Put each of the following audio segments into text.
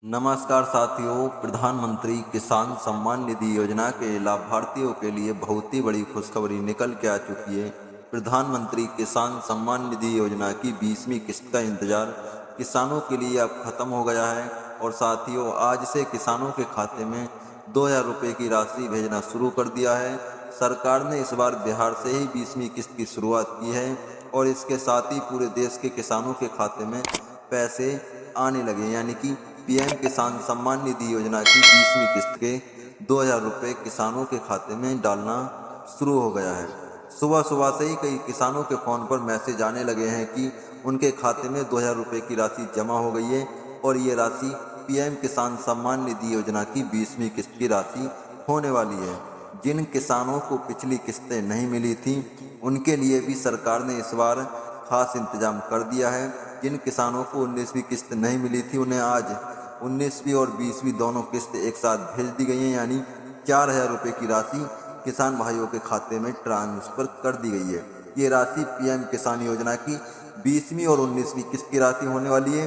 नमस्कार साथियों, प्रधानमंत्री किसान सम्मान निधि योजना के लाभार्थियों के लिए बहुत ही बड़ी खुशखबरी निकल के आ चुकी है। प्रधानमंत्री किसान सम्मान निधि योजना की 20वीं किस्त का इंतजार किसानों के लिए अब खत्म हो गया है और साथियों आज से किसानों के खाते में 2000 रुपये की राशि भेजना शुरू कर दिया है। सरकार ने इस बार बिहार से ही 20वीं किस्त की शुरुआत की है और इसके साथ ही पूरे देश के किसानों के खाते में पैसे आने लगे, यानी कि पीएम किसान सम्मान निधि योजना की 20वीं किस्त के 2000 रुपये किसानों के खाते में डालना शुरू हो गया है। सुबह सुबह से ही कई किसानों के फ़ोन पर मैसेज आने लगे हैं कि उनके खाते में 2000 रुपये की राशि जमा हो गई है और ये राशि पीएम किसान सम्मान निधि योजना की 20वीं किस्त की राशि होने वाली है। जिन किसानों को पिछली किस्तें नहीं मिली थीं उनके लिए भी सरकार ने इस बार खास इंतजाम कर दिया है। जिन किसानों को 19वीं किस्त नहीं मिली थी उन्हें आज 19वीं और 20वीं दोनों किस्त एक साथ भेज दी गई हैं, यानी 4000 रुपये की राशि किसान भाइयों के खाते में ट्रांसफ़र कर दी गई है। ये राशि पीएम किसान योजना की 20वीं और 19वीं किस्त की राशि होने वाली है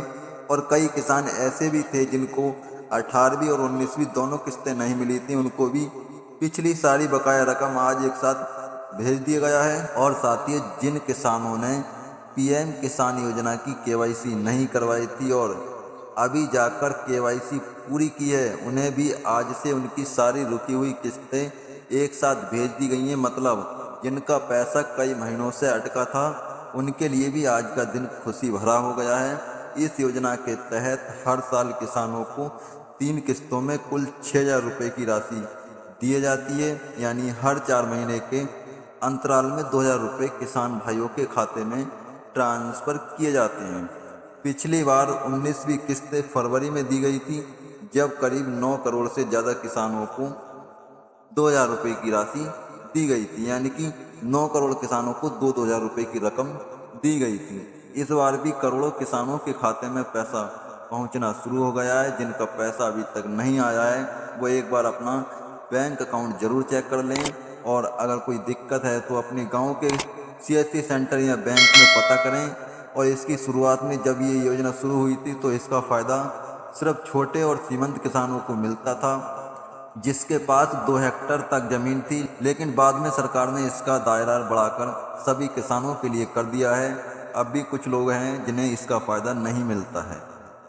और कई किसान ऐसे भी थे जिनको 18वीं और 19वीं दोनों किस्तें नहीं मिली थी, उनको भी पिछली सारी बकाया रकम आज एक साथ भेज दिया गया है। और साथ ही जिन किसानों ने पीएम किसान योजना की केवाईसी नहीं करवाई थी और अभी जाकर केवाईसी पूरी की है, उन्हें भी आज से उनकी सारी रुकी हुई किस्तें एक साथ भेज दी गई हैं। मतलब जिनका पैसा कई महीनों से अटका था उनके लिए भी आज का दिन खुशी भरा हो गया है। इस योजना के तहत हर साल किसानों को 3 किस्तों में कुल 6000 रुपये की राशि दी जाती है, यानी हर 4 महीने के अंतराल में 2000 रुपये किसान भाइयों के खाते में ट्रांसफ़र किए जाते हैं। पिछली बार 19वीं किस्त फरवरी में दी गई थी, जब करीब 9 करोड़ से ज़्यादा किसानों को 2000 रुपये की राशि दी गई थी, यानी कि 9 करोड़ किसानों को 2000 रुपये की रकम दी गई थी। इस बार भी करोड़ों किसानों के खाते में पैसा पहुंचना शुरू हो गया है। जिनका पैसा अभी तक नहीं आया है वो एक बार अपना बैंक अकाउंट ज़रूर चेक कर लें और अगर कोई दिक्कत है तो अपने गांव के सीएससी सेंटर या बैंक में पता करें। और इसकी शुरुआत में जब ये योजना शुरू हुई थी तो इसका फ़ायदा सिर्फ छोटे और सीमंत किसानों को मिलता था जिसके पास 2 हेक्टेयर तक ज़मीन थी, लेकिन बाद में सरकार ने इसका दायरा बढ़ाकर सभी किसानों के लिए कर दिया है। अब भी कुछ लोग हैं जिन्हें इसका फ़ायदा नहीं मिलता है,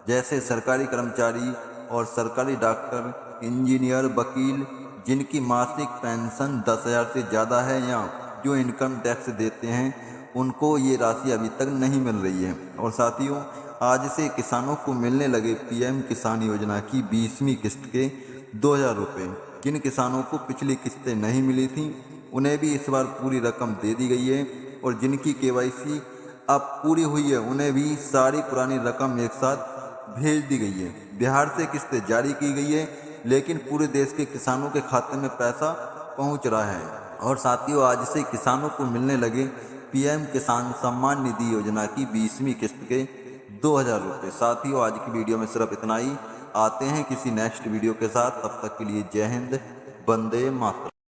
जैसे सरकारी कर्मचारी और सरकारी डॉक्टर, इंजीनियर, वकील जिनकी मासिक पेंशन 10,000 से ज़्यादा है या जो इनकम टैक्स देते हैं उनको ये राशि अभी तक नहीं मिल रही है। और साथियों आज से किसानों को मिलने लगे पीएम किसान योजना की 20वीं किस्त के 2000 रुपये। जिन किसानों को पिछली किस्तें नहीं मिली थीं उन्हें भी इस बार पूरी रकम दे दी गई है और जिनकी केवाईसी अब पूरी हुई है उन्हें भी सारी पुरानी रकम एक साथ भेज दी गई है। बिहार से किस्तें जारी की गई है लेकिन पूरे देश के किसानों के खाते में पैसा पहुंच रहा है। और साथियों आज से किसानों को मिलने लगे पीएम किसान सम्मान निधि योजना की 20वीं किस्त के 2000 रुपये। साथियों आज की वीडियो में सिर्फ इतना ही। आते हैं किसी नेक्स्ट वीडियो के साथ, तब तक के लिए जय हिंद, वंदे मातरम।